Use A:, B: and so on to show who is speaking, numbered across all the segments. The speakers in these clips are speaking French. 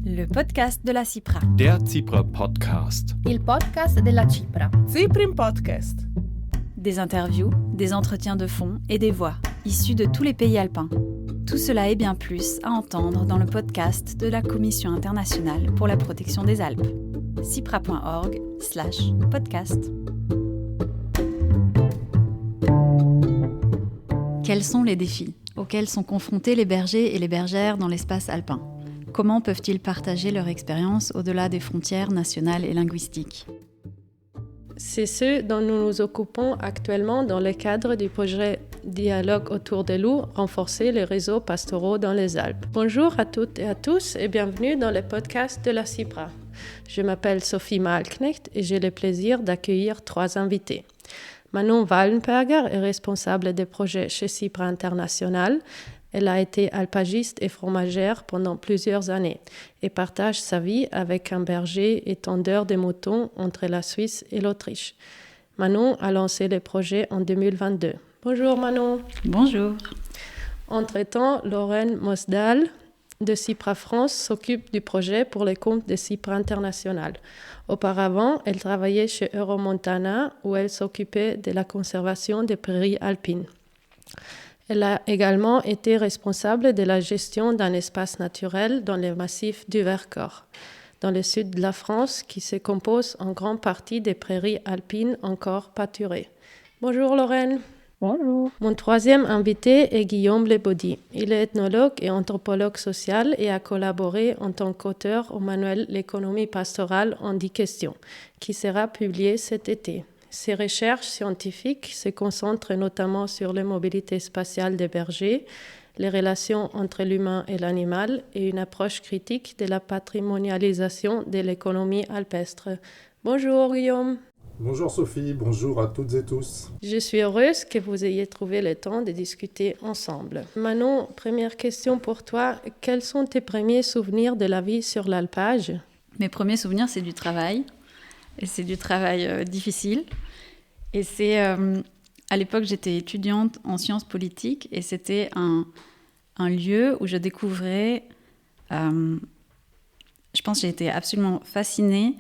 A: Le podcast de la CIPRA.
B: Der CIPRA Podcast.
C: Il podcast della CIPRA.
D: CIPRIM Podcast.
A: Des interviews, des entretiens de fond et des voix, issues de tous les pays alpins. Tout cela et bien plus à entendre dans le podcast de la Commission internationale pour la protection des Alpes. cipra.org/podcast. Quels sont les défis auxquels sont confrontés les bergers et les bergères dans l'espace alpin ? Comment peuvent-ils partager leur expérience au-delà des frontières nationales et linguistiques ?
E: C'est ce dont nous nous occupons actuellement dans le cadre du projet Dialogue autour des loups, renforcer les réseaux pastoraux dans les Alpes. Bonjour à toutes et à tous et bienvenue dans le podcast de la CIPRA. Je m'appelle Sophie Mahlknecht et j'ai le plaisir d'accueillir 3 invités. Manon Wallenberger est responsable des projets chez CIPRA International. Elle a été alpagiste et fromagère pendant plusieurs années et partage sa vie avec un berger et tondeur de moutons entre la Suisse et l'Autriche. Manon a lancé le projet en 2022. Bonjour Manon.
A: Bonjour.
E: Entre-temps, Lorraine Mosdal de CIPRA France s'occupe du projet pour les comptes de CIPRA International. Auparavant, elle travaillait chez Euromontana où elle s'occupait de la conservation des prairies alpines. Elle a également été responsable de la gestion d'un espace naturel dans le massif du Vercors, dans le sud de la France, qui se compose en grande partie des prairies alpines encore pâturées. Bonjour Lorraine.
C: Bonjour.
E: Mon 3e invité est Guillaume Lebaudy. Il est ethnologue et anthropologue social et a collaboré en tant qu'auteur au manuel L'économie pastorale en 10 questions, qui sera publié cet été. Ses recherches scientifiques se concentrent notamment sur les mobilités spatiales des bergers, les relations entre l'humain et l'animal et une approche critique de la patrimonialisation de l'économie alpestre. Bonjour Guillaume.
F: Bonjour Sophie, bonjour à toutes et tous.
E: Je suis heureuse que vous ayez trouvé le temps de discuter ensemble. Manon, première question pour toi. Quels sont tes premiers souvenirs de la vie sur l'alpage ?
A: Mes premiers souvenirs, c'est du travail. Et c'est du travail difficile. Et c'est... à l'époque, j'étais étudiante en sciences politiques et c'était un lieu où je découvrais... je pense que j'ai été absolument fascinée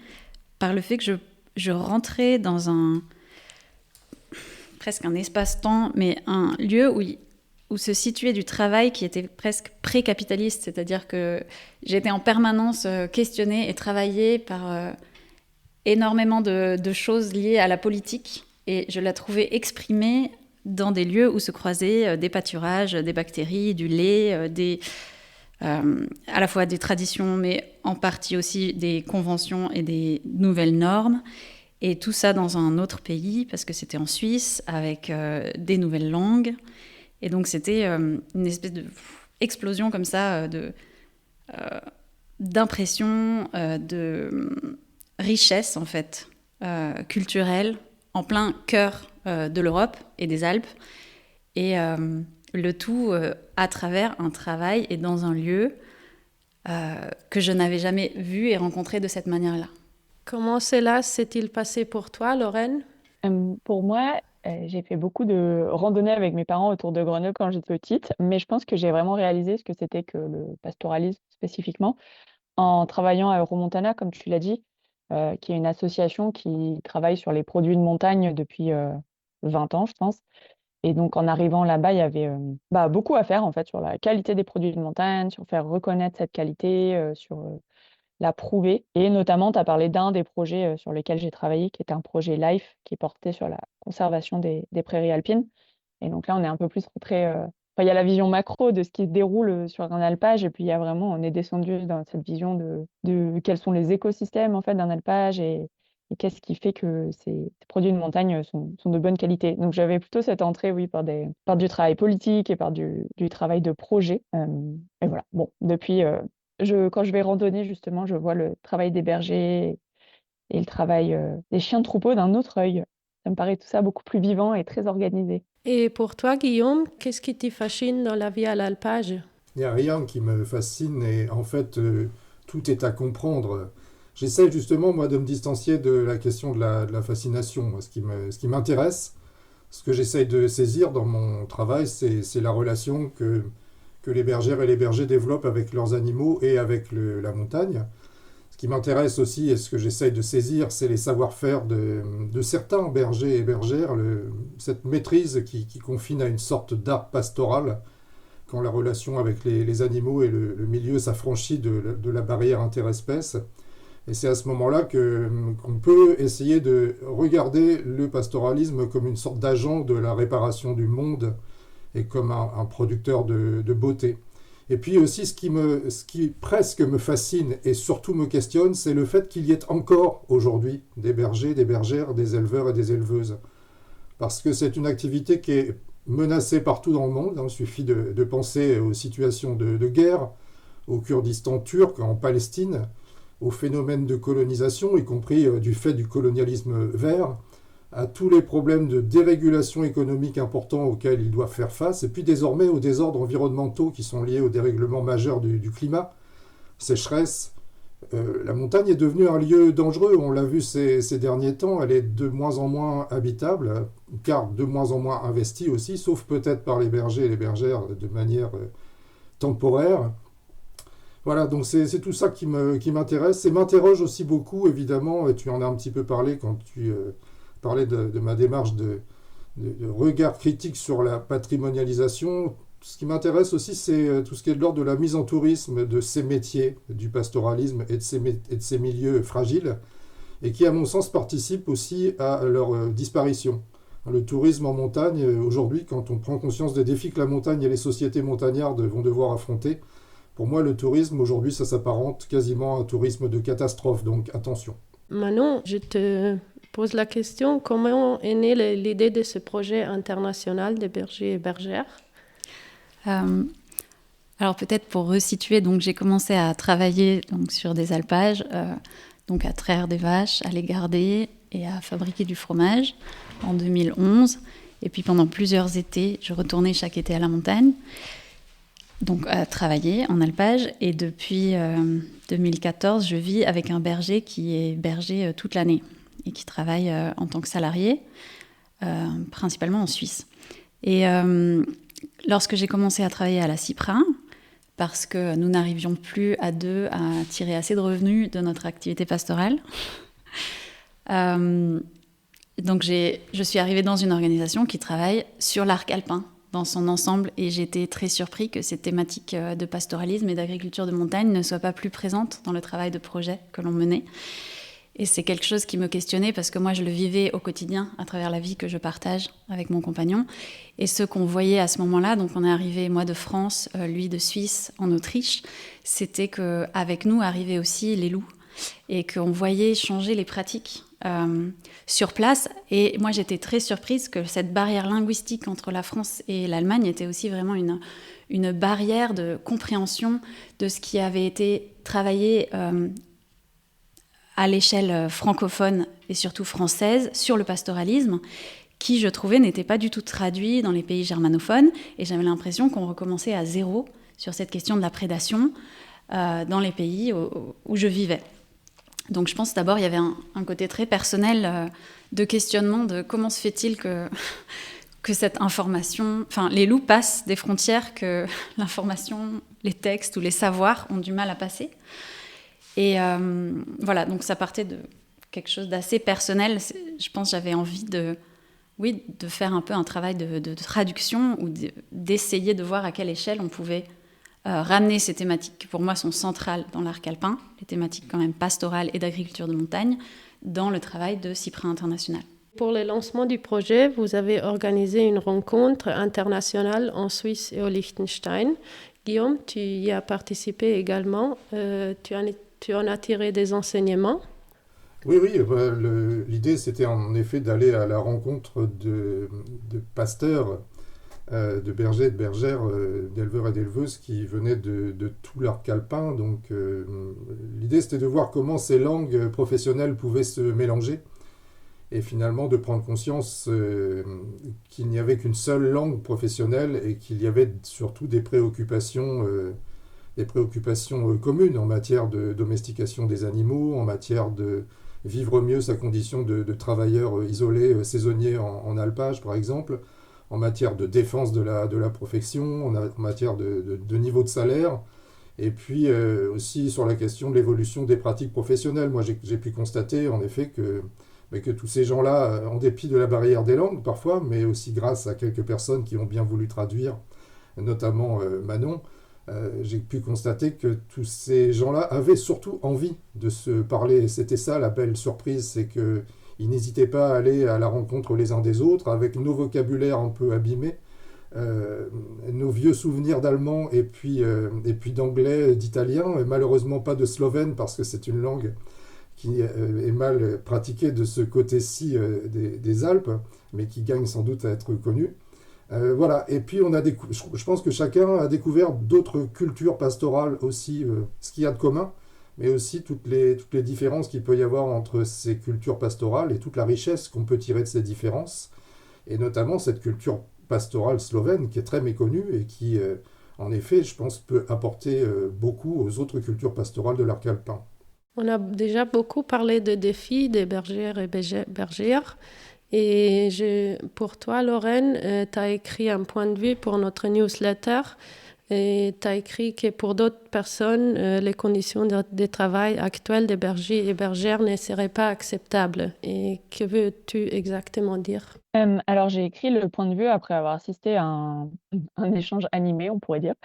A: par le fait que je rentrais dans presque un espace-temps, mais un lieu où se situait du travail qui était presque pré-capitaliste. C'est-à-dire que j'étais en permanence questionnée et travaillée par... énormément de choses liées à la politique et je la trouvais exprimée dans des lieux où se croisaient des pâturages, des bactéries, du lait, à la fois des traditions mais en partie aussi des conventions et des nouvelles normes et tout ça dans un autre pays parce que c'était en Suisse avec des nouvelles langues et donc c'était une espèce d'explosion comme ça d'impression, de richesse en fait culturelle en plein cœur de l'Europe et des Alpes et le tout à travers un travail et dans un lieu que je n'avais jamais vu et rencontré de cette manière-là.
E: Comment cela s'est-il passé pour toi, Lorraine ?
C: Pour moi, j'ai fait beaucoup de randonnées avec mes parents autour de Grenoble quand j'étais petite, mais je pense que j'ai vraiment réalisé ce que c'était que le pastoralisme spécifiquement en travaillant à Euromontana, comme tu l'as dit, qui est une association qui travaille sur les produits de montagne depuis 20 ans, je pense. Et donc, en arrivant là-bas, il y avait beaucoup à faire, en fait, sur la qualité des produits de montagne, sur faire reconnaître cette qualité, sur la prouver. Et notamment, tu as parlé d'un des projets sur lesquels j'ai travaillé, qui est un projet LIFE, qui portait sur la conservation des prairies alpines. Et donc là, on est un peu plus rentré... il y a la vision macro de ce qui se déroule sur un alpage, et puis il y a vraiment, on est descendu dans cette vision de quels sont les écosystèmes en fait d'un alpage et qu'est-ce qui fait que ces produits de montagne sont de bonne qualité. Donc j'avais plutôt cette entrée, oui, par du travail politique et par du travail de projet. Et voilà. Bon, depuis, quand je vais randonner justement, je vois le travail des bergers et le travail des chiens de troupeau d'un autre œil. Ça me paraît tout ça beaucoup plus vivant et très organisé.
E: Et pour toi, Guillaume, qu'est-ce qui te fascine dans la vie à l'alpage ?
F: Il n'y a rien qui me fascine et en fait, tout est à comprendre. J'essaie justement, moi, de me distancier de la question de la fascination. Moi, ce qui m'intéresse, ce que j'essaie de saisir dans mon travail, c'est la relation que que les bergères et les bergers développent avec leurs animaux et avec la montagne. Ce qui m'intéresse aussi, et ce que j'essaye de saisir, c'est les savoir-faire de certains bergers et bergères, cette maîtrise qui confine à une sorte d'art pastoral, quand la relation avec les animaux et le milieu s'affranchit de la barrière interespèce. Et c'est à ce moment-là qu'on peut essayer de regarder le pastoralisme comme une sorte d'agent de la réparation du monde et comme un producteur de beauté. Et puis aussi, ce qui presque me fascine et surtout me questionne, c'est le fait qu'il y ait encore aujourd'hui des bergers, des bergères, des éleveurs et des éleveuses. Parce que c'est une activité qui est menacée partout dans le monde. Il suffit de penser aux situations de guerre, au Kurdistan turc, en Palestine, aux phénomènes de colonisation, y compris du fait du colonialisme vert, à tous les problèmes de dérégulation économique importants auxquels ils doivent faire face, et puis désormais aux désordres environnementaux qui sont liés au dérèglement majeur du climat, sécheresse. La montagne est devenue un lieu dangereux, on l'a vu ces derniers temps, elle est de moins en moins habitable, car de moins en moins investie aussi, sauf peut-être par les bergers et les bergères de manière temporaire. Voilà, donc c'est tout ça qui m'intéresse, et m'interroge aussi beaucoup, évidemment, et tu en as un petit peu parlé quand tu parlais de ma démarche de regard critique sur la patrimonialisation. Ce qui m'intéresse aussi, c'est tout ce qui est de l'ordre de la mise en tourisme de ces métiers du pastoralisme et de ces milieux fragiles, et qui, à mon sens, participent aussi à leur disparition. Le tourisme en montagne, aujourd'hui, quand on prend conscience des défis que la montagne et les sociétés montagnardes vont devoir affronter, pour moi, le tourisme, aujourd'hui, ça s'apparente quasiment à un tourisme de catastrophe, donc attention.
E: Manon, je te pose la question, comment est née l'idée de ce projet international des bergers et bergères ?
A: Alors peut-être pour resituer, donc j'ai commencé à travailler donc, sur des alpages, donc à traire des vaches, à les garder et à fabriquer du fromage en 2011. Et puis pendant plusieurs étés, je retournais chaque été à la montagne, donc à travailler en alpage. Et depuis 2014, je vis avec un berger qui est berger toute l'année et qui travaille en tant que salarié, principalement en Suisse. Et lorsque j'ai commencé à travailler à la CIPRA, parce que nous n'arrivions plus à deux à tirer assez de revenus de notre activité pastorale, donc je suis arrivée dans une organisation qui travaille sur l'arc alpin dans son ensemble, et j'étais très surpris que ces thématiques de pastoralisme et d'agriculture de montagne ne soient pas plus présentes dans le travail de projet que l'on menait. Et c'est quelque chose qui me questionnait parce que moi, je le vivais au quotidien à travers la vie que je partage avec mon compagnon. Et ce qu'on voyait à ce moment-là, donc on est arrivé, moi de France, lui de Suisse, en Autriche, c'était qu'avec nous arrivaient aussi les loups et qu'on voyait changer les pratiques sur place. Et moi, j'étais très surprise que cette barrière linguistique entre la France et l'Allemagne était aussi vraiment une barrière de compréhension de ce qui avait été travaillé à l'échelle francophone et surtout française sur le pastoralisme, qui, je trouvais, n'était pas du tout traduit dans les pays germanophones. Et j'avais l'impression qu'on recommençait à zéro sur cette question de la prédation dans les pays où je vivais. Donc je pense d'abord il y avait un côté très personnel de questionnement de comment se fait-il que cette information... Enfin, les loups passent des frontières que l'information, les textes ou les savoirs ont du mal à passer. Et voilà, donc ça partait de quelque chose d'assez personnel. Je pense que j'avais envie de faire un peu un travail de traduction ou d'essayer de voir à quelle échelle on pouvait ramener ces thématiques qui pour moi sont centrales dans l'arc alpin, les thématiques quand même pastorales et d'agriculture de montagne, dans le travail de CIPRA International.
E: Pour le lancement du projet, vous avez organisé une rencontre internationale en Suisse et au Liechtenstein. Guillaume, tu y as participé également. Tu en as tiré des enseignements ?
F: Oui, l'idée c'était en effet d'aller à la rencontre de pasteurs, de bergers et de bergères, d'éleveurs et d'éleveuses qui venaient de tout l'arc alpin. Donc l'idée c'était de voir comment ces langues professionnelles pouvaient se mélanger et finalement de prendre conscience qu'il n'y avait qu'une seule langue professionnelle et qu'il y avait surtout des préoccupations communes en matière de domestication des animaux, en matière de vivre mieux sa condition de travailleur isolé, saisonnier en alpage par exemple, en matière de défense de la profession, en matière de niveau de salaire, et puis aussi sur la question de l'évolution des pratiques professionnelles. Moi, j'ai pu constater en effet que tous ces gens-là, en dépit de la barrière des langues parfois, mais aussi grâce à quelques personnes qui ont bien voulu traduire, notamment Manon, j'ai pu constater que tous ces gens-là avaient surtout envie de se parler. Et c'était ça la belle surprise, c'est qu'ils n'hésitaient pas à aller à la rencontre les uns des autres, avec nos vocabulaires un peu abîmés, nos vieux souvenirs d'allemand et puis d'anglais, d'italien, et malheureusement pas de slovène parce que c'est une langue qui est mal pratiquée de ce côté-ci des Alpes, mais qui gagne sans doute à être connue. Voilà, et puis je pense que chacun a découvert d'autres cultures pastorales aussi, ce qu'il y a de commun, mais aussi toutes les différences qu'il peut y avoir entre ces cultures pastorales et toute la richesse qu'on peut tirer de ces différences, et notamment cette culture pastorale slovène qui est très méconnue et qui, en effet, je pense, peut apporter beaucoup aux autres cultures pastorales de l'arc alpin.
E: On a déjà beaucoup parlé de défis des bergères et bergères. Et pour toi, Lorraine, tu as écrit un point de vue pour notre newsletter. Et tu as écrit que pour d'autres personnes, les conditions de travail actuelles des bergers et bergères ne seraient pas acceptables. Et que veux-tu exactement dire ?
C: Alors, j'ai écrit le point de vue après avoir assisté à un échange animé, on pourrait dire,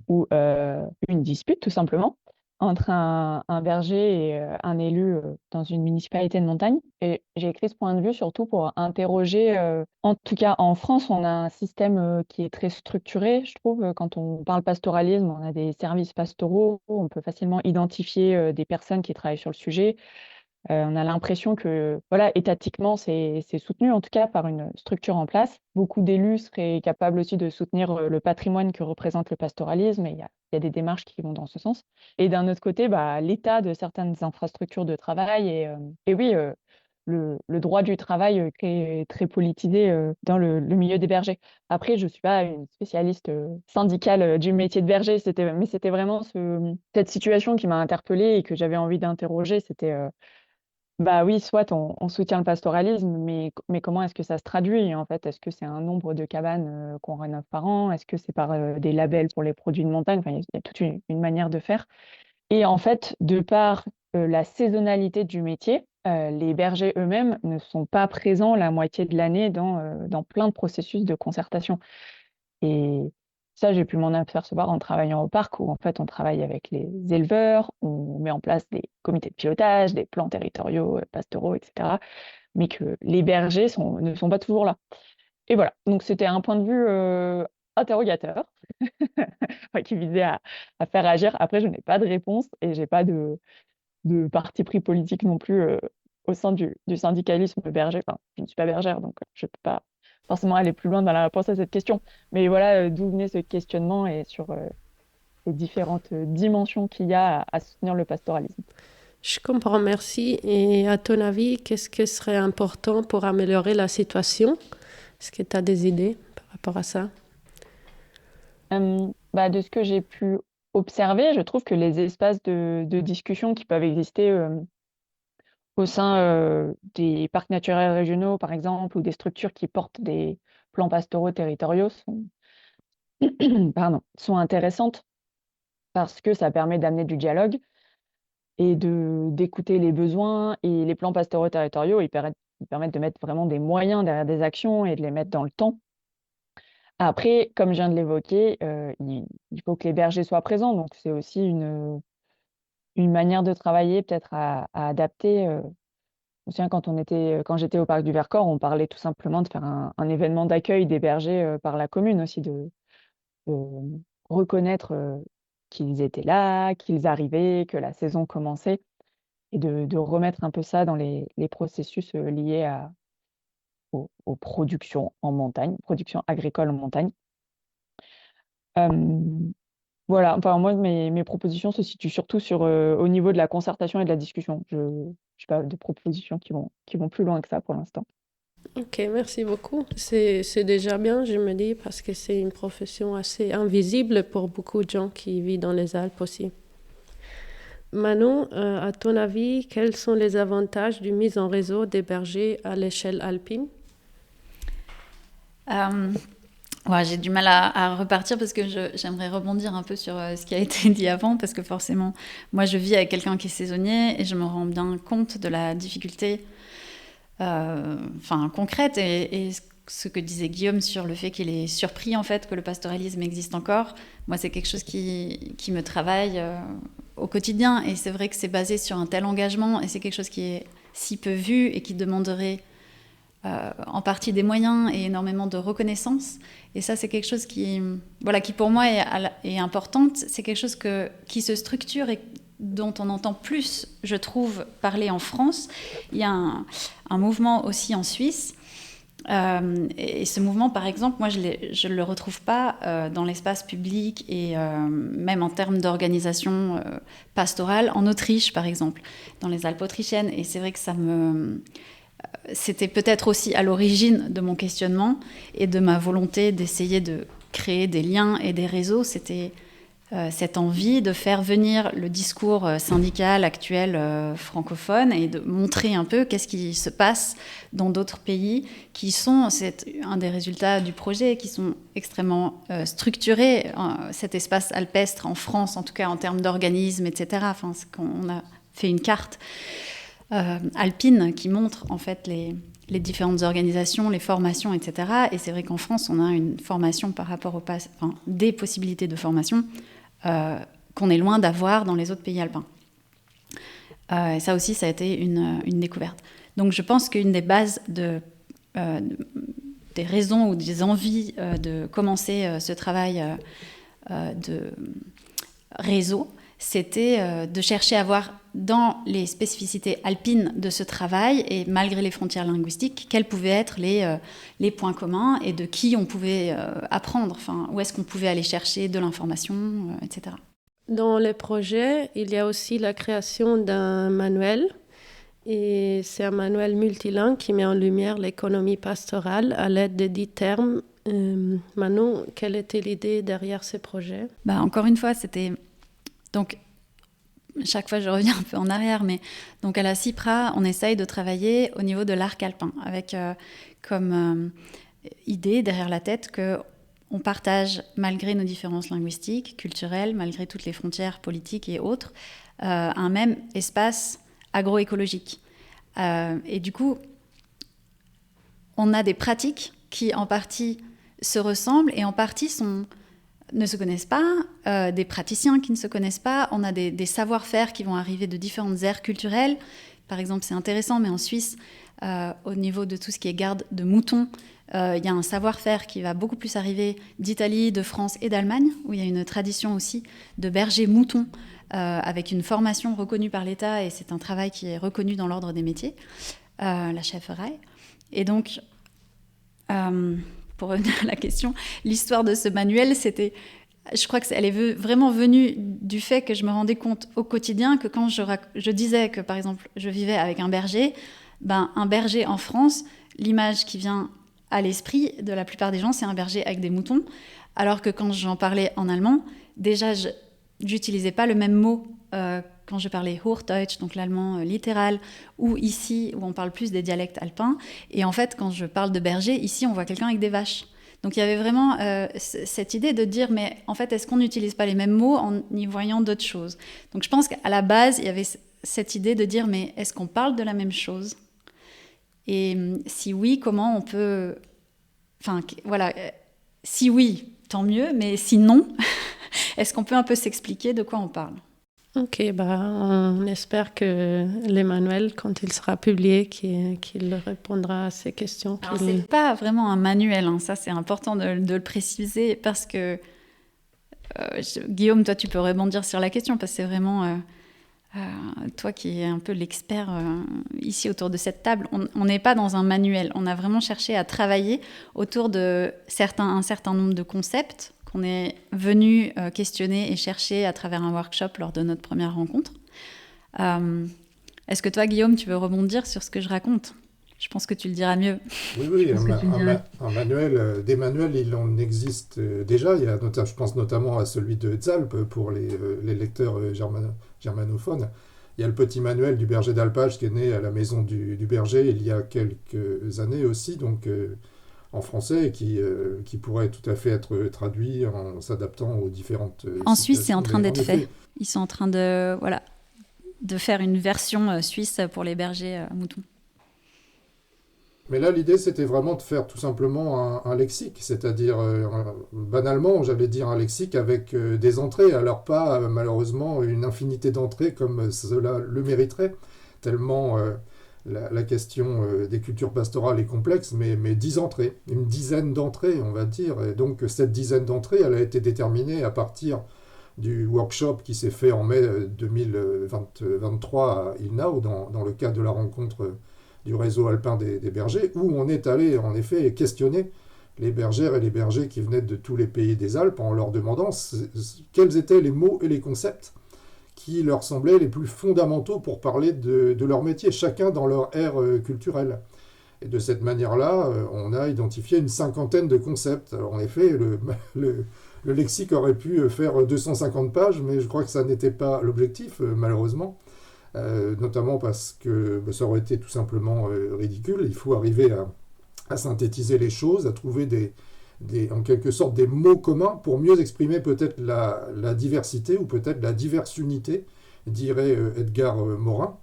C: ou une dispute tout simplement, entre un berger et un élu dans une municipalité de montagne. Et j'ai écrit ce point de vue surtout pour interroger, en tout cas en France, on a un système qui est très structuré, je trouve. Quand on parle pastoralisme, on a des services pastoraux, on peut facilement identifier des personnes qui travaillent sur le sujet. On a l'impression que, voilà, étatiquement, c'est soutenu, en tout cas, par une structure en place. Beaucoup d'élus seraient capables aussi de soutenir le patrimoine que représente le pastoralisme, et il y a des démarches qui vont dans ce sens. Et d'un autre côté, l'état de certaines infrastructures de travail, et oui, le droit du travail qui est très politisé dans le milieu des bergers. Après, je ne suis pas une spécialiste syndicale du métier de berger, mais c'était vraiment cette situation qui m'a interpellée et que j'avais envie d'interroger. C'était... Bah oui, soit on soutient le pastoralisme, mais comment est-ce que ça se traduit en fait? Est-ce que c'est un nombre de cabanes qu'on rénove par an? Est-ce que c'est par des labels pour les produits de montagne? Enfin, il y a toute une manière de faire. Et en fait, de par la saisonnalité du métier, les bergers eux-mêmes ne sont pas présents la moitié de l'année dans plein de processus de concertation. Et ça, j'ai pu m'en apercevoir en travaillant au parc, où en fait on travaille avec les éleveurs, on met en place des comités de pilotage, des plans territoriaux, pastoraux, etc. Mais que les bergers ne sont pas toujours là. Et voilà, donc c'était un point de vue interrogateur, qui visait à faire agir. Après, je n'ai pas de réponse et je n'ai pas de parti pris politique non plus au sein du syndicalisme berger. Enfin, je ne suis pas bergère, donc je ne peux pas forcément aller plus loin dans la réponse à cette question. Mais voilà d'où venait ce questionnement et sur les différentes dimensions qu'il y a à soutenir le pastoralisme.
E: Je comprends, merci. Et à ton avis, qu'est-ce qui serait important pour améliorer la situation ? Est-ce que tu as des idées par rapport à ça ?
C: De ce que j'ai pu observer, je trouve que les espaces de discussion qui peuvent exister au sein des parcs naturels régionaux, par exemple, ou des structures qui portent des plans pastoraux territoriaux sont intéressantes parce que ça permet d'amener du dialogue et d'écouter les besoins. Et les plans pastoraux territoriaux, ils permettent de mettre vraiment des moyens derrière des actions et de les mettre dans le temps. Après, comme je viens de l'évoquer, il faut que les bergers soient présents. Donc, c'est aussi une manière de travailler peut-être à adapter. Je me souviens quand j'étais au parc du Vercors, on parlait tout simplement de faire un événement d'accueil des bergers par la commune aussi, de reconnaître qu'ils étaient là, qu'ils arrivaient, que la saison commençait, et de remettre un peu ça dans les processus liés aux productions en montagne, productions agricoles en montagne. Voilà, enfin moi mes propositions se situent surtout au niveau de la concertation et de la discussion. Je n'ai pas de propositions qui vont plus loin que ça pour l'instant.
E: Ok, merci beaucoup. C'est déjà bien, je me dis, parce que c'est une profession assez invisible pour beaucoup de gens qui vivent dans les Alpes aussi. Manon, à ton avis, quels sont les avantages d'une mise en réseau des bergers à l'échelle alpine ?
A: Euh, ouais, j'ai du mal à repartir parce que j'aimerais rebondir un peu sur ce qui a été dit avant, parce que forcément, moi je vis avec quelqu'un qui est saisonnier et je me rends bien compte de la difficulté concrète et ce que disait Guillaume sur le fait qu'il est surpris en fait que le pastoralisme existe encore. Moi, c'est quelque chose qui me travaille au quotidien, et c'est vrai que c'est basé sur un tel engagement et c'est quelque chose qui est si peu vu et qui demanderait en partie des moyens et énormément de reconnaissance. Et ça, c'est quelque chose qui pour moi est importante. C'est quelque chose qui se structure et dont on entend plus, je trouve, parler en France. Il y a un mouvement aussi en Suisse. Et ce mouvement, par exemple, moi, je ne le retrouve pas dans l'espace public et même en termes d'organisation pastorale en Autriche, par exemple, dans les Alpes autrichiennes. Et c'est vrai que c'était peut-être aussi à l'origine de mon questionnement et de ma volonté d'essayer de créer des liens et des réseaux. C'était cette envie de faire venir le discours syndical actuel francophone et de montrer un peu qu'est-ce qui se passe dans d'autres pays c'est un des résultats du projet, qui sont extrêmement structurés, cet espace alpestre en France, en tout cas en termes d'organisme, etc. Enfin, on a fait une carte alpine qui montre en fait les différentes organisations, les formations, etc. Et c'est vrai qu'en France, on a une formation par rapport des possibilités de formation qu'on est loin d'avoir dans les autres pays alpins. Et ça aussi, ça a été une découverte. Donc je pense qu'une des bases des raisons ou des envies de commencer ce travail de réseau, c'était de chercher à voir dans les spécificités alpines de ce travail, et malgré les frontières linguistiques, quels pouvaient être les points communs et de qui on pouvait apprendre, où est-ce qu'on pouvait aller chercher de l'information, etc.
E: Dans le projet, il y a aussi la création d'un manuel, et c'est un manuel multilingue qui met en lumière l'économie pastorale à l'aide de 10 termes. Manon, quelle était l'idée derrière ce projet ?
A: Encore une fois, c'était... Donc, chaque fois, je reviens un peu en arrière, mais donc à la CIPRA, on essaye de travailler au niveau de l'arc alpin, avec comme idée derrière la tête qu'on partage, malgré nos différences linguistiques, culturelles, malgré toutes les frontières politiques et autres, un même espace agroécologique. Et du coup, on a des pratiques qui, en partie, se ressemblent et en partie ne se connaissent pas, des praticiens qui ne se connaissent pas. On a des savoir-faire qui vont arriver de différentes aires culturelles. Par exemple, c'est intéressant, mais en Suisse, au niveau de tout ce qui est garde de moutons, il y a un savoir-faire qui va beaucoup plus arriver d'Italie, de France et d'Allemagne, où il y a une tradition aussi de berger mouton, avec une formation reconnue par l'État, et c'est un travail qui est reconnu dans l'ordre des métiers, la chefferie. Et donc... pour revenir à la question, l'histoire de ce manuel, je crois qu'elle est vraiment venue du fait que je me rendais compte au quotidien que quand je disais que, par exemple, je vivais avec un berger en France, l'image qui vient à l'esprit de la plupart des gens, c'est un berger avec des moutons, alors que quand j'en parlais en allemand, déjà, j'utilisais pas le même mot quand je parlais Hochdeutsch, donc l'allemand littéral, ou ici, où on parle plus des dialectes alpins. Et en fait, quand je parle de berger, ici, on voit quelqu'un avec des vaches. Donc il y avait vraiment cette idée de dire, mais en fait, est-ce qu'on n'utilise pas les mêmes mots en y voyant d'autres choses ? Donc je pense qu'à la base, il y avait cette idée de dire, mais est-ce qu'on parle de la même chose ? Et si oui, comment on peut... si oui, tant mieux, mais si non, est-ce qu'on peut un peu s'expliquer de quoi on parle ?
E: Ok, on espère que l'Emmanuel, quand il sera publié, qu'il répondra à ces questions.
A: Alors, c'est pas vraiment un manuel, ça c'est important de le préciser, parce que Guillaume, toi tu peux rebondir sur la question, parce que c'est vraiment toi qui es un peu l'expert ici autour de cette table. On n'est pas dans un manuel, on a vraiment cherché à travailler autour de un certain nombre de concepts qu'on est venu questionner et chercher à travers un workshop lors de notre première rencontre. Est-ce que toi, Guillaume, tu veux rebondir sur ce que je raconte ? Je pense que tu le diras mieux.
F: Oui, un manuel, des manuels, il en existe déjà. Il y a je pense notamment à celui de Zalp pour les lecteurs germanophones. Il y a le petit manuel du berger d'alpage qui est né à la maison du berger il y a quelques années aussi. Donc, en français et qui pourrait tout à fait être traduit en s'adaptant aux différentes
A: En Suisse, c'est en
F: situations.
A: train
F: Mais en
A: d'être
F: effet,
A: fait. Ils sont en train de faire une version suisse pour les bergers moutons.
F: mais là, l'idée, c'était vraiment de faire tout simplement un lexique, c'est-à-dire, banalement, j'allais dire un lexique avec des entrées, alors pas malheureusement une infinité d'entrées comme cela le mériterait, tellement la question des cultures pastorales est complexe, mais 10 entrées, une dizaine d'entrées, on va dire. Et donc, cette dizaine d'entrées, elle a été déterminée à partir du workshop qui s'est fait en mai 2023 à Ilnau, dans le cadre de la rencontre du réseau alpin des bergers, où on est allé en effet questionner les bergères et les bergers qui venaient de tous les pays des Alpes en leur demandant quels étaient les mots et les concepts qui leur semblaient les plus fondamentaux pour parler de leur métier, chacun dans leur ère culturelle. Et de cette manière-là, on a identifié une cinquantaine de concepts. Alors, en effet, le lexique aurait pu faire 250 pages, mais je crois que ça n'était pas l'objectif, malheureusement. Notamment parce que ça aurait été tout simplement ridicule. Il faut arriver à synthétiser les choses, à trouver en quelque sorte des mots communs pour mieux exprimer peut-être la diversité ou peut-être la diversunité, dirait Edgar Morin.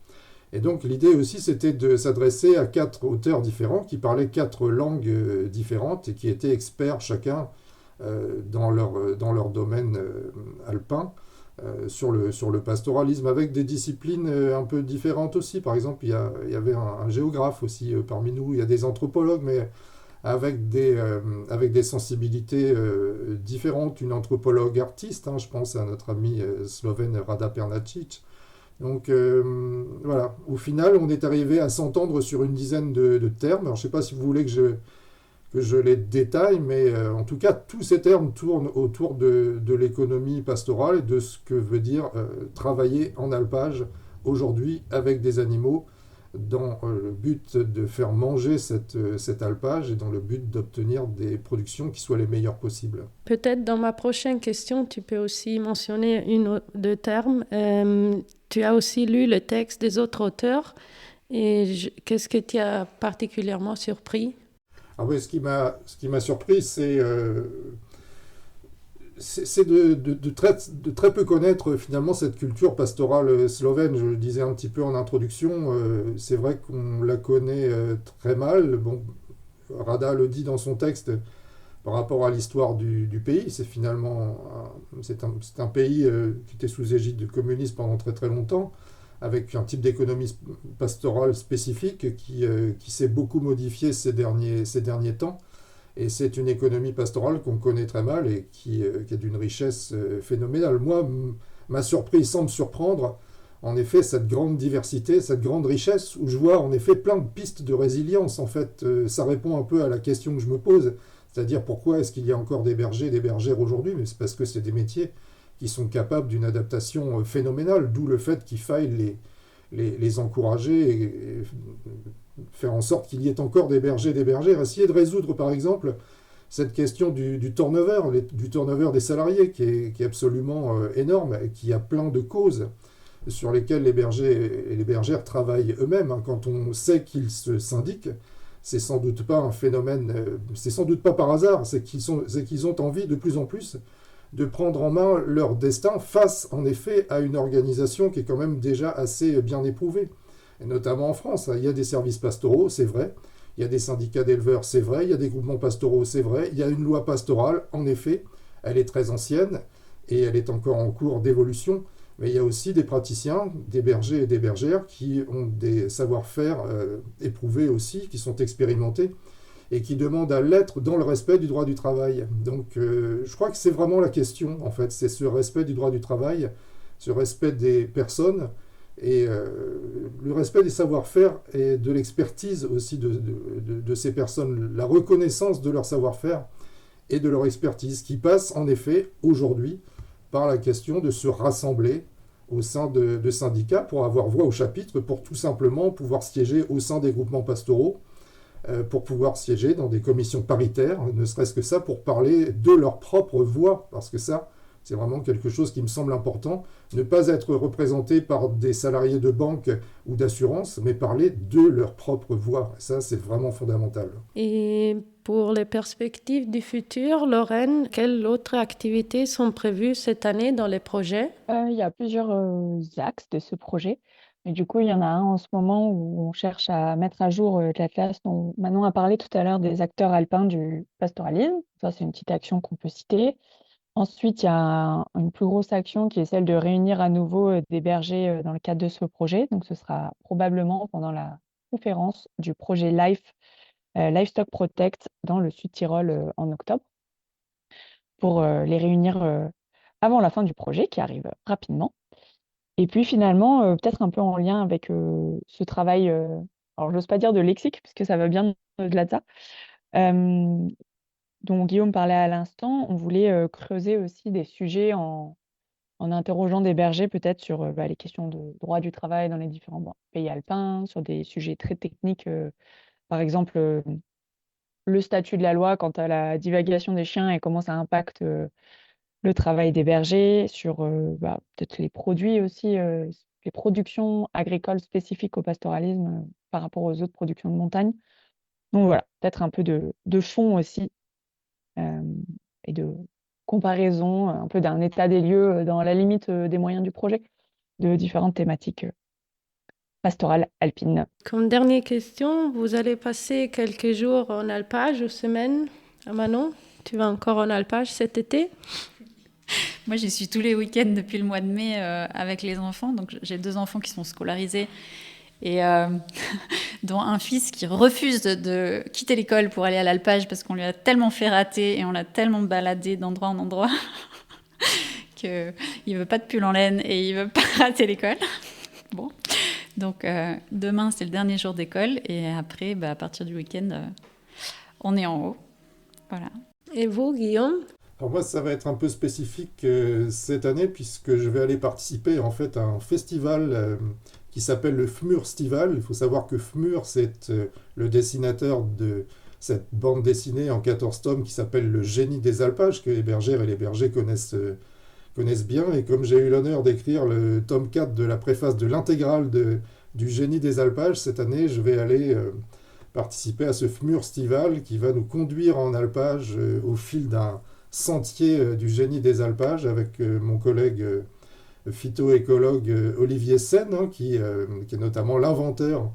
F: Et donc l'idée aussi c'était de s'adresser à 4 auteurs différents qui parlaient 4 langues différentes et qui étaient experts chacun dans leur domaine alpin. Sur le pastoralisme, avec des disciplines un peu différentes aussi. Par exemple, il y avait un géographe aussi parmi nous, il y a des anthropologues, mais avec des sensibilités différentes. Une anthropologue artiste, je pense à notre ami slovène Rada Pernačić. Donc voilà, au final, on est arrivé à s'entendre sur une dizaine de termes. Alors, je ne sais pas si vous voulez que je les détaille, mais en tout cas, tous ces termes tournent autour de l'économie pastorale et de ce que veut dire travailler en alpage aujourd'hui avec des animaux dans le but de faire manger cet alpage et dans le but d'obtenir des productions qui soient les meilleures possibles.
E: Peut-être dans ma prochaine question, tu peux aussi mentionner une ou deux termes. Tu as aussi lu le texte des autres auteurs et qu'est-ce que tu as particulièrement surpris?
F: Ah oui, ce qui m'a surpris, c'est de très peu connaître finalement cette culture pastorale slovène. Je le disais un petit peu en introduction, c'est vrai qu'on la connaît très mal. Bon, Rada le dit dans son texte par rapport à l'histoire du pays. C'est finalement c'est un pays qui était sous égide communiste pendant très très longtemps, avec un type d'économie pastorale spécifique qui s'est beaucoup modifié ces derniers temps. Et c'est une économie pastorale qu'on connaît très mal et qui est d'une richesse phénoménale. Moi, m'a surpris, sans me surprendre, en effet, cette grande diversité, cette grande richesse, où je vois en effet plein de pistes de résilience. En fait, ça répond un peu à la question que je me pose, c'est-à-dire pourquoi est-ce qu'il y a encore des bergers et des bergères aujourd'hui? Mais c'est parce que c'est des métiers qui sont capables d'une adaptation phénoménale, d'où le fait qu'il faille les encourager et faire en sorte qu'il y ait encore des bergers et des bergères. Essayer de résoudre, par exemple, cette question du turnover des salariés, qui est absolument énorme et qui a plein de causes sur lesquelles les bergers et les bergères travaillent eux-mêmes. Quand on sait qu'ils se syndiquent, c'est sans doute pas un phénomène, c'est sans doute pas par hasard, c'est qu'ils ont envie de plus en plus de prendre en main leur destin face, en effet, à une organisation qui est quand même déjà assez bien éprouvée. Et notamment en France, il y a des services pastoraux, c'est vrai, il y a des syndicats d'éleveurs, c'est vrai, il y a des groupements pastoraux, c'est vrai, il y a une loi pastorale, en effet, elle est très ancienne et elle est encore en cours d'évolution, mais il y a aussi des praticiens, des bergers et des bergères qui ont des savoir-faire éprouvés aussi, qui sont expérimentés, et qui demandent à l'être dans le respect du droit du travail. Donc je crois que c'est vraiment la question, en fait, c'est ce respect du droit du travail, ce respect des personnes, et le respect des savoir-faire et de l'expertise aussi de ces personnes, la reconnaissance de leur savoir-faire et de leur expertise, qui passe en effet aujourd'hui par la question de se rassembler au sein de syndicats pour avoir voix au chapitre, pour tout simplement pouvoir siéger au sein des groupements pastoraux, pour pouvoir siéger dans des commissions paritaires, ne serait-ce que ça, pour parler de leur propre voix, parce que ça, C'est vraiment quelque chose qui me semble important. Ne pas être représenté par des salariés de banque ou d'assurance, mais parler de leur propre voix. Ça, c'est vraiment fondamental.
E: Et pour les perspectives du futur, Lorraine, quelles autres activités sont prévues cette année dans les projets?
C: Il y a plusieurs axes de ce projet. Et du coup, il y en a un en ce moment où on cherche à mettre à jour l'atlas dont Manon a parlé tout à l'heure des acteurs alpins du pastoralisme. Ça, c'est une petite action qu'on peut citer. Ensuite, il y a une plus grosse action qui est celle de réunir à nouveau des bergers dans le cadre de ce projet. Donc, ce sera probablement pendant la conférence du projet Livestock Protect dans le Sud-Tyrol en octobre pour les réunir avant la fin du projet qui arrive rapidement. Et puis finalement, peut-être un peu en lien avec ce travail, alors j'ose pas dire de lexique, puisque ça va bien au-delà de ça, dont Guillaume parlait à l'instant, on voulait creuser aussi des sujets en interrogeant des bergers peut-être sur les questions de droit du travail dans les différents pays alpins, sur des sujets très techniques, par exemple le statut de la loi quant à la divagation des chiens et comment ça impacte le travail des bergers, sur peut-être les produits aussi, les productions agricoles spécifiques au pastoralisme par rapport aux autres productions de montagne. Donc voilà, peut-être un peu de fond aussi et de comparaison, un peu d'un état des lieux dans la limite des moyens du projet, de différentes thématiques pastorales alpines.
E: Comme dernière question, vous allez passer quelques jours en alpage ou semaines à Manon. Tu vas encore en alpage cet été?
A: Moi, j'y suis tous les week-ends depuis le mois de mai avec les enfants. Donc, j'ai 2 enfants qui sont scolarisés et dont un fils qui refuse de quitter l'école pour aller à l'alpage parce qu'on lui a tellement fait rater et on l'a tellement baladé d'endroit en endroit qu'il ne veut pas de pull en laine et il ne veut pas rater l'école. Bon. Donc, demain, c'est le dernier jour d'école et après, à partir du week-end, on est en haut. Voilà.
E: Et vous, Guillaume?
F: Alors moi, ça va être un peu spécifique cette année puisque je vais aller participer en fait à un festival qui s'appelle le FMURstival. Il faut savoir que FMUR, c'est le dessinateur de cette bande dessinée en 14 tomes qui s'appelle Le Génie des Alpages, que les bergères et les bergers connaissent bien. Et comme j'ai eu l'honneur d'écrire le tome 4 de la préface de l'intégrale du Génie des Alpages, cette année, je vais aller participer à ce FMURstival qui va nous conduire en alpage au fil d'un sentier du Génie des Alpages avec mon collègue phytoécologue Olivier Sen, qui est notamment l'inventeur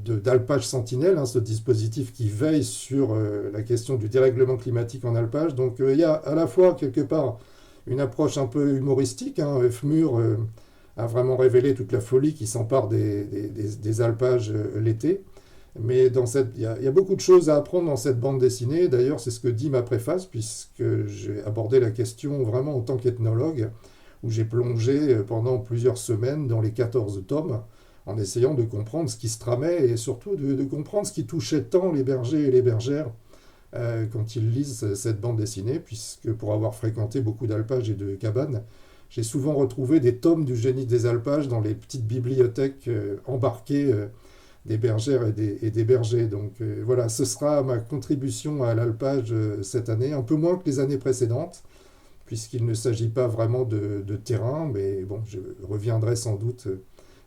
F: d'Alpage Sentinelle, ce dispositif qui veille sur la question du dérèglement climatique en alpage. Donc il y a à la fois quelque part une approche un peu humoristique. FMUR a vraiment révélé toute la folie qui s'empare des alpages l'été. Mais il y a beaucoup de choses à apprendre dans cette bande dessinée. D'ailleurs, c'est ce que dit ma préface, puisque j'ai abordé la question vraiment en tant qu'ethnologue, où j'ai plongé pendant plusieurs semaines dans les 14 tomes, en essayant de comprendre ce qui se tramait et surtout de comprendre ce qui touchait tant les bergers et les bergères quand ils lisent cette bande dessinée, puisque pour avoir fréquenté beaucoup d'alpages et de cabanes, j'ai souvent retrouvé des tomes du Génie des Alpages dans les petites bibliothèques embarquées des bergères et des bergers. Donc voilà, ce sera ma contribution à l'alpage cette année, un peu moins que les années précédentes, puisqu'il ne s'agit pas vraiment de terrain, mais bon, je reviendrai sans doute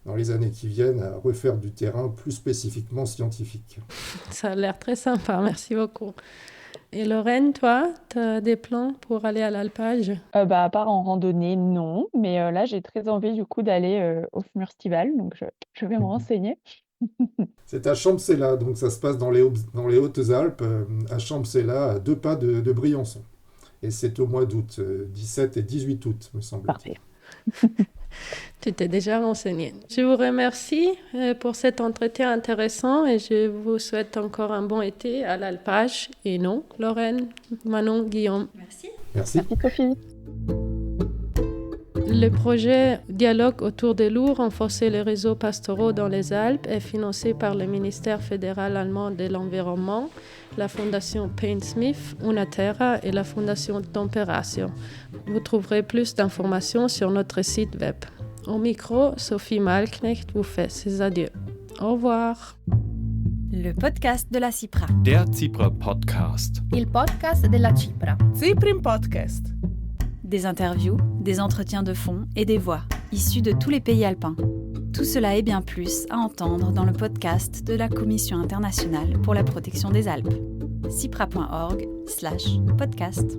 F: dans les années qui viennent à refaire du terrain plus spécifiquement scientifique.
E: Ça a l'air très sympa, merci beaucoup. Et Lorraine, toi, tu as des plans pour aller à l'alpage?
C: À part en randonnée, non. Mais là, j'ai très envie du coup d'aller au FMURstival, donc je vais me renseigner.
F: C'est à Champcella, donc ça se passe dans les Hautes-Alpes, à Champcella, à 2 pas de Briançon. Et c'est au mois d'août, 17 et 18 août, me semble-t-il.
C: Parfait.
E: Tu t'es déjà renseigné. Je vous remercie pour cet entretien intéressant et je vous souhaite encore un bon été à l'alpage. Et non, Lorraine, Manon, Guillaume.
A: Merci.
F: Merci.
C: Merci Sophie.
E: Le projet Dialogue autour des loups, renforcer les réseaux pastoraux dans les Alpes est financé par le ministère fédéral allemand de l'Environnement, la fondation Painsmith, Unaterra et la fondation Temperatio. Vous trouverez plus d'informations sur notre site web. Au micro, Sophie Malknecht vous fait ses adieux. Au revoir.
A: Le podcast de la CIPRA.
B: Der CIPRA Podcast.
D: Il podcast della CIPRA.
G: CIPRIM Podcast.
A: Des interviews, des entretiens de fond et des voix, issues de tous les pays alpins. Tout cela et bien plus à entendre dans le podcast de la Commission internationale pour la protection des Alpes. cipra.org/podcast.